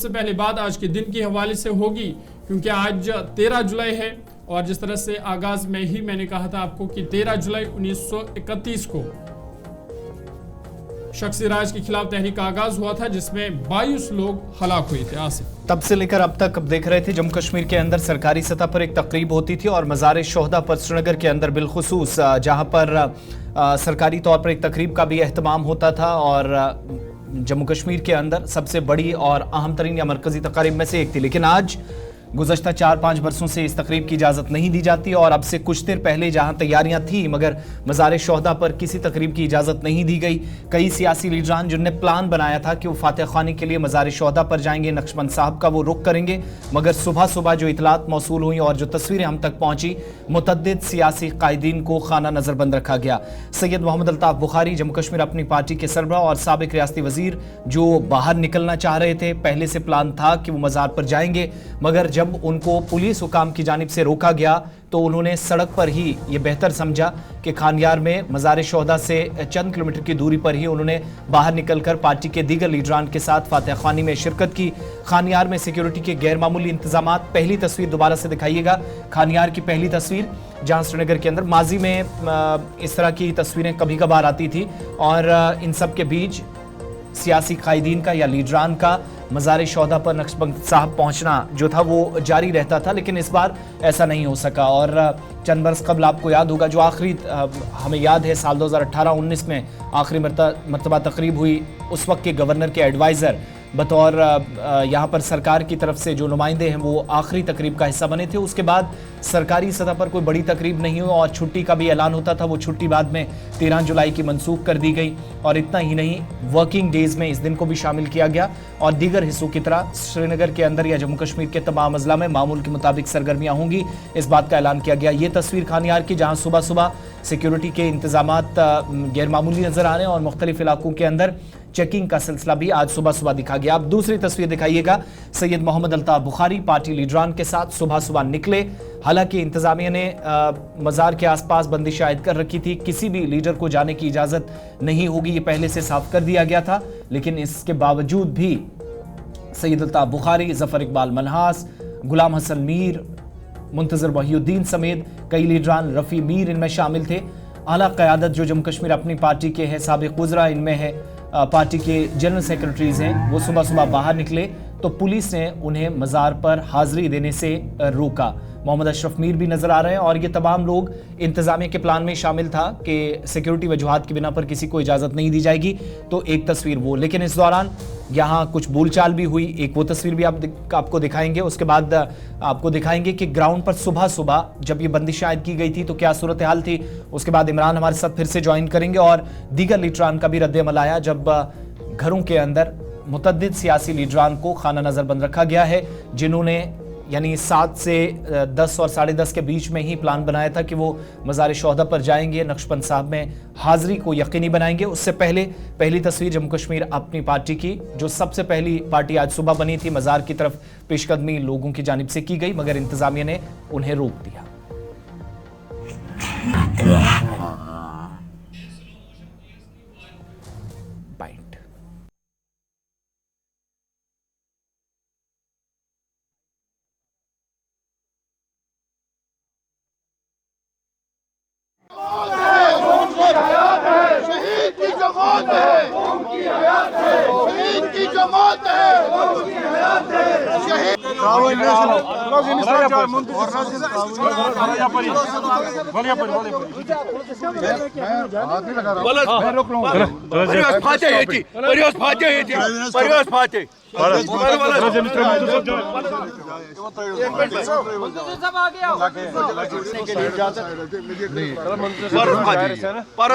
سے پہلے بات آج کے دن کے حوالے سے ہوگی کیونکہ آج 13 جولائی ہے اور جس طرح سے آغاز میں ہی میں نے کہا تھا آپ کو کہ 13 جولائی 1931 کو شخصی راج کے خلاف تحریک کا آغاز ہوا تھا جس میں 22 لوگ ہلاک ہوئے تھے۔ آصف تب سے لے کر اب تک اب دیکھ رہے تھے جموں کشمیر کے اندر سرکاری سطح پر ایک تقریب ہوتی تھی اور مزار شہداء پر سرینگر کے اندر بالخصوص جہاں پر سرکاری طور پر ایک تقریب کا بھی اہتمام ہوتا تھا اور جموں کشمیر کے اندر سب سے بڑی اور اہم ترین یا مرکزی تقریب میں سے ایک تھی، لیکن آج گزشتہ 4-5 برسوں سے اس تقریب کی اجازت نہیں دی جاتی اور اب سے کچھ دیر پہلے جہاں تیاریاں تھیں مگر مزار شہداء پر کسی تقریب کی اجازت نہیں دی گئی۔ کئی سیاسی لیڈران جن نے پلان بنایا تھا کہ وہ فاتح خوانی کے لیے مزار شہداء پر جائیں گے، نقشبند صاحب کا وہ رخ کریں گے، مگر صبح جو اطلاعات موصول ہوئیں اور جو تصویریں ہم تک پہنچی، متعدد سیاسی قائدین کو خانہ نظر بند رکھا گیا۔ سید محمد الطاف بخاری جموں کشمیر اپنی پارٹی کے سربراہ اور سابق ریاستی وزیر جو باہر نکلنا چاہ رہے تھے، پہلے سے پلان تھا کہ وہ مزار پر جائیں گے، مگر جب ان کو پولیس حکام کی جانب سے روکا گیا تو انہوں نے سڑک پر ہی یہ بہتر سمجھا کہ خانیار میں مزار شہداء سے چند کلومیٹر کی دوری پر ہی انہوں نے باہر نکل کر پارٹی کے دیگر لیڈران کے ساتھ فاتح خوانی میں شرکت کی۔ خانیار میں سیکیورٹی کے غیر معمولی انتظامات، پہلی تصویر دوبارہ سے دکھائیے گا، خانیار کی پہلی تصویر جہاں سرینگر کے اندر ماضی میں اس طرح کی تصویریں کبھی کبھار آتی تھی اور ان سب کے بیچ سیاسی قائدین کا یا لیڈران کا مزار شہداء پر نقشبند صاحب پہنچنا جو تھا وہ جاری رہتا تھا، لیکن اس بار ایسا نہیں ہو سکا اور چند برس قبل آپ کو یاد ہوگا جو آخری ہمیں یاد ہے سال 2018-19 میں آخری مرتبہ تقریب ہوئی، اس وقت کے گورنر کے ایڈوائزر بطور یہاں پر سرکار کی طرف سے جو نمائندے ہیں وہ آخری تقریب کا حصہ بنے تھے۔ اس کے بعد سرکاری سطح پر کوئی بڑی تقریب نہیں ہوئی اور چھٹی کا بھی اعلان ہوتا تھا، وہ چھٹی بعد میں 13 جولائی کی منسوخ کر دی گئی اور اتنا ہی نہیں ورکنگ ڈیز میں اس دن کو بھی شامل کیا گیا اور دیگر حصوں کی طرح سرینگر کے اندر یا جموں کشمیر کے تمام اضلاع میں معمول کے مطابق سرگرمیاں ہوں گی، اس بات کا اعلان کیا گیا۔ یہ تصویر خانیار کی جہاں صبح سیکیورٹی کے انتظامات غیر معمولی نظر آ رہے ہیں اور مختلف علاقوں کے اندر چیکنگ کا سلسلہ بھی آج صبح دکھا گیا۔ اب دوسری تصویر دکھائیے گا، سید محمد الطاف بخاری پارٹی لیڈران کے ساتھ صبح نکلے، حالانکہ انتظامیہ نے مزار کے آس پاس بندش عائد کر رکھی تھی، کسی بھی لیڈر کو جانے کی اجازت نہیں ہوگی، یہ پہلے سے صاف کر دیا گیا تھا، لیکن اس کے باوجود بھی سید الطاف بخاری، ظفر اقبال منہاس، غلام حسن میر، منتظر وحی الدین سمیت کئی لیڈران، رفیع میر ان میں شامل تھے۔ اعلیٰ قیادت جو جموں کشمیر اپنی پارٹی کے ہیں، سابق وزراء ان میں ہے، پارٹی کے جنرل سیکرٹریز ہیں، وہ صبح باہر نکلے تو پولیس نے انہیں مزار پر حاضری دینے سے روکا۔ محمد اشرف میر بھی نظر آ رہے ہیں اور یہ تمام لوگ انتظامیہ کے پلان میں شامل تھا کہ سیکیورٹی وجوہات کی بنا پر کسی کو اجازت نہیں دی جائے گی، تو ایک تصویر وہ، لیکن اس دوران یہاں کچھ بول چال بھی ہوئی، ایک وہ تصویر بھی آپ کو دکھائیں گے، اس کے بعد آپ کو دکھائیں گے کہ گراؤنڈ پر صبح جب یہ بندش عائد کی گئی تھی تو کیا صورتحال تھی۔ اس کے بعد عمران ہمارے ساتھ پھر سے جوائن کریں گے اور دیگر لیڈران کا بھی رد عمل آیا جب گھروں کے اندر متعدد سیاسی لیڈران کو خانہ نظر بند رکھا گیا ہے، جنہوں نے یعنی 7 سے 10 اور 10:30 کے بیچ میں ہی پلان بنایا تھا کہ وہ مزار شہداء پر جائیں گے، نقشبند صاحب میں حاضری کو یقینی بنائیں گے۔ اس سے پہلی تصویر جموں کشمیر اپنی پارٹی کی، جو سب سے پہلی پارٹی آج صبح بنی تھی، مزار کی طرف پیش قدمی لوگوں کی جانب سے کی گئی مگر انتظامیہ نے انہیں روک دیا۔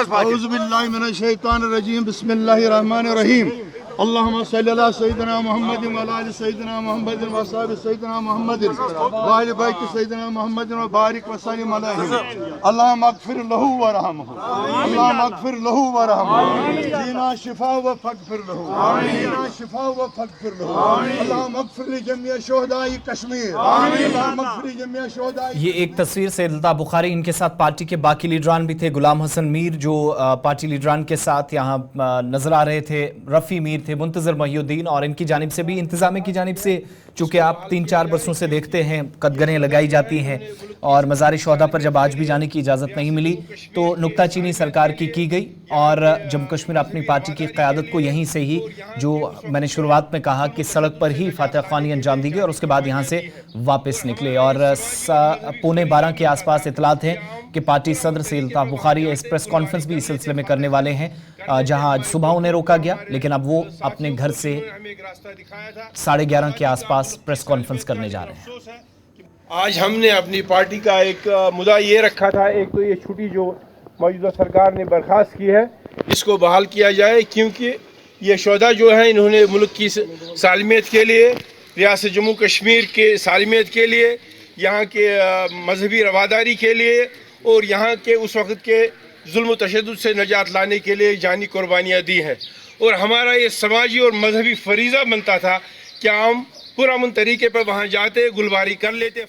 اعوذ باللہ من الشیطان الرجیم، بسم اللہ الرحمن الرحیم، اللہم صلی اللہ سیدنا محمد وعلی آل سیدنا محمد وصحبہ سیدنا محمد وآل بیت سیدنا محمد وبارک وسلم علیہ، اللہم اغفر لہ ورحمہ، اللہم اغفر لہ ورحمہ، جینا شفا و فاغفر لہ، جینا شفا و فاغفر لہ، اللہم اغفر لجمیع شہداء کشمیر، اللہم اغفر لجمیع شہداء۔ یہ ایک تصویر سید الطاف بخاری، ان کے ساتھ پارٹی کے باقی لیڈران بھی تھے، غلام حسن میر جو پارٹی لیڈران کے ساتھ یہاں نظر آ رہے تھے، رفیع میر थे मुंतजर मोहिउद्दीन, और इनकी जानिब से भी, इंतजामिया की जानिब से, चूँकि आप 3-4 बरसों से देखते हैं कदगरें लगाई जाती हैं और मज़ार शोहदा पर जब आज भी जाने की इजाज़त नहीं मिली तो नुक्ताचीनी सरकार की गई और जम्मू कश्मीर अपनी पार्टी की क़यादत को यहीं से ही, जो मैंने शुरुआत में कहा कि सड़क पर ही फातह ख्वानी अंजाम दी गई और उसके बाद यहाँ से वापस निकले। और 11:15 के आसपास इतलात है कि पार्टी सदर से अल्ताफ बुखारी इस प्रेस कॉन्फ्रेंस भी इस सिलसिले में करने वाले हैं, जहां आज सुबह उन्हें रोका गया, लेकिन अब वो अपने घर से 11:30 के आसपास प्रेस कॉन्फ्रेंस करने जा रहे हैं। आज हमने अपनी पार्टी का एक मुद्दा ये रखा था, एक तो ये छुट्टी जो मौजूदा सरकार ने बर्खास्त की है इसको बहाल किया जाए, क्योंकि ये शोहदा जो है इन्होंने मुल्क की सालमियत के लिए, रियासत जम्मू कश्मीर के सालमियत के लिए, यहाँ के मजहबी रवादारी के लिए और यहाँ के उस वक्त के जुल्म तशद्दुद से निजात लाने के लिए जानी कुर्बानियाँ दी हैं। और हमारा ये समाजी और मजहबी फरीज़ा बनता था कि हम पुरअमन तरीके पर वहाँ जाते, गुलबारी कर लेते।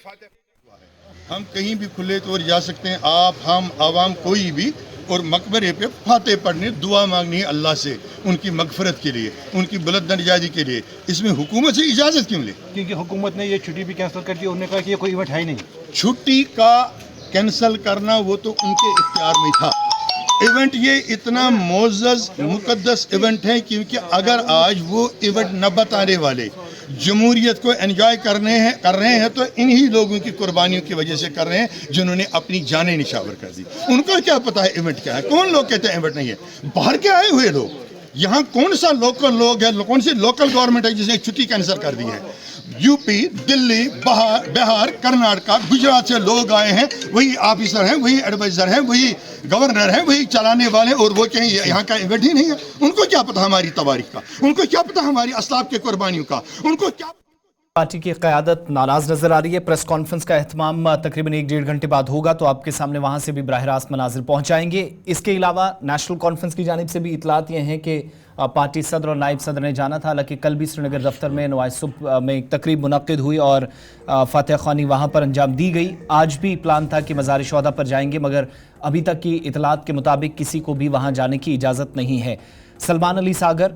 हम कहीं भी खुले तौर जा सकते हैं, आप, हम, आवाम, कोई भी, और मकबरे पे फातह पढ़ने, दुआ मांगनी है अल्लाह से उनकी मगफरत के लिए, उनकी बुलंद दर्जादी के लिए। इसमें हुकूमत से इजाज़त क्यों ले? क्योंकि हुकूमत ने ये छुट्टी भी कैंसिल कर दी, उन्होंने कहा कि ये कोई इवेंट है ही नहीं। छुट्टी का कैंसिल करना वो तो उनके इख्तियार में था। इवेंट ये इतना मोअज़्ज़ज़ मुक़द्दस इवेंट है, क्योंकि अगर आज वो इवेंट न बताने वाले जमहूरियत को एंजॉय कर रहे हैं तो इन्हीं लोगों की कुर्बानियों की वजह से कर रहे हैं, जिन्होंने अपनी जानें निछावर कर दी। उनको क्या पता है इवेंट क्या है? कौन लोग कहते हैं इवेंट नहीं है? बाहर के आए हुए लोग, यहाँ कौन सा लोकल लोग है, कौन सी लोकल गवर्नमेंट है जिसने छुट्टी कैंसिल कर दी है? यूपी, दिल्ली, बिहार, कर्नाटका, गुजरात से लोग आए हैं, वही ऑफिसर हैं, वही एडवाइज़र हैं, वही गवर्नर हैं, वही चलाने वाले, और वो कहीं यहाँ का इवेंट ही नहीं है। उनको क्या पता हमारी तवारीख का? उनको क्या पता हमारी असलाफ के कुर्बानियों का? उनको क्या? पार्टी की क़यादत नाराज़ नज़र आ रही है। प्रेस कॉन्फ्रेंस का एहतमाम तकरीबन 1-1.5 घंटे बाद होगा, तो आपके सामने वहाँ से भी बराह रास्त मनाजिर पहुँचाएंगे। इसके अलावा नेशनल कॉन्फ्रेंस की जानिब से भी इतलात ये हैं कि पार्टी सदर और नायब सदर ने जाना था, हालांकि कल भी श्रीनगर दफ्तर में नवाज सुबह में एक तकरीब मुनक्किद हुई और फातह ख्वानी वहाँ पर अंजाम दी गई। आज भी प्लान था कि मज़ार शोहदा पर जाएंगे, मगर अभी तक की इतलात के मुताबिक किसी को भी वहाँ जाने की इजाज़त नहीं है। सलमान अली सागर,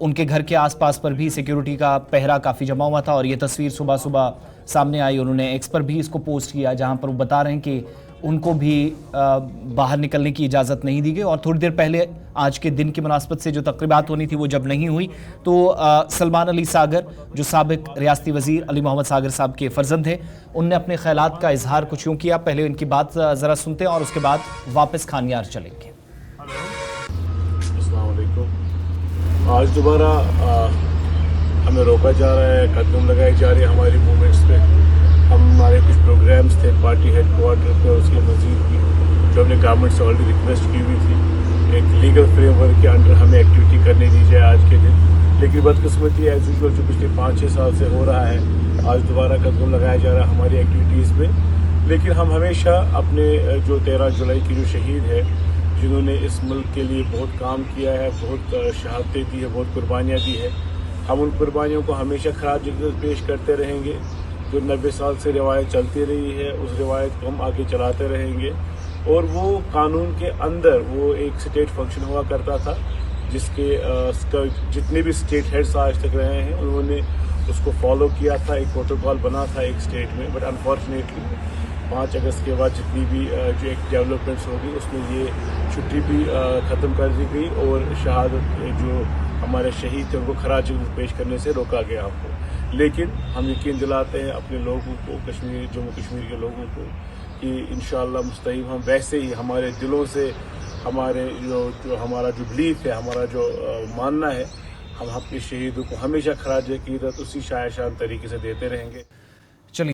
उनके घर के आसपास पर भी सिक्योरिटी का पहरा काफ़ी जमा हुआ था और ये तस्वीर सुबह सुबह सामने आई। उन्होंने एक्स पर भी इसको पोस्ट किया, जहाँ पर वो बता रहे हैं कि उनको भी बाहर निकलने की इजाज़त नहीं दी गई। और थोड़ी देर पहले आज के दिन की मुनासबत से जो तकरीबात होनी थी वो जब नहीं हुई, तो सलमान अली सागर, जो साबिक रियासती वज़ीर अली मोहम्मद सागर साहब के फ़र्जंद हैं, उनने अपने ख़यालात का इजहार कुछ यूँ किया। पहले इनकी बात ज़रा सुनते हैं और उसके बाद वापस खानियार चलेंगे। आज दोबारा हमें रोका जा रहा है, कदम लगाई जा रही है हमारी मूवमेंट्स पे। हमारे कुछ प्रोग्राम्स थे पार्टी हेड क्वार्टर पे, उसके मज़ीद भी जो हमने गवर्नमेंट से ऑलरेडी रिक्वेस्ट की हुई थी, एक लीगल फ्रेमवर्क के अंडर हमें एक्टिविटी करने दी जाए आज के दिन। लेकिन बदकिस्मती एज यूजुअल जो पिछले 5-6 साल से हो रहा है, आज दोबारा कदम लगाया जा रहा है हमारी एक्टिविटीज़ में। लेकिन हम हमेशा अपने जो 13 जुलाई की जो शहीद है, जिन्होंने इस मुल्क के लिए बहुत काम किया है, बहुत शहादतें दी है, बहुत कुर्बानियाँ दी है, हम उन कुर्बानियों को हमेशा खराज पेश करते रहेंगे। जो 90 साल से रिवायत चलती रही है, उस रिवायत को हम आगे चलाते रहेंगे। और वो कानून के अंदर वो एक स्टेट फंक्शन हुआ करता था, जिसके जितने भी स्टेट हेड्स आज तक रहे हैं उन्होंने उसको फॉलो किया था। एक प्रोटोकॉल बना था एक स्टेट में, बट अनफॉर्चुनेटली 5 अगस्त के बाद जितनी भी जो एक डेवलपमेंट्स होगी उसमें ये छुट्टी भी ख़त्म कर दी गई और शहादत जो हमारे शहीद थे उनको खराज पेश करने से रोका गया हमको। लेकिन हम यकीन दिलाते हैं अपने लोगों को, जम्मू कश्मीर के लोगों को, कि इंशाअल्लाह मुस्तक़िल हम वैसे ही हमारे दिलों से हमारे जो हमारा जो बिलीफ है, हमारा जो मानना है, हम अपने शहीदों को हमेशा खराज अक़ीदत उसी शान तरीके से देते रहेंगे।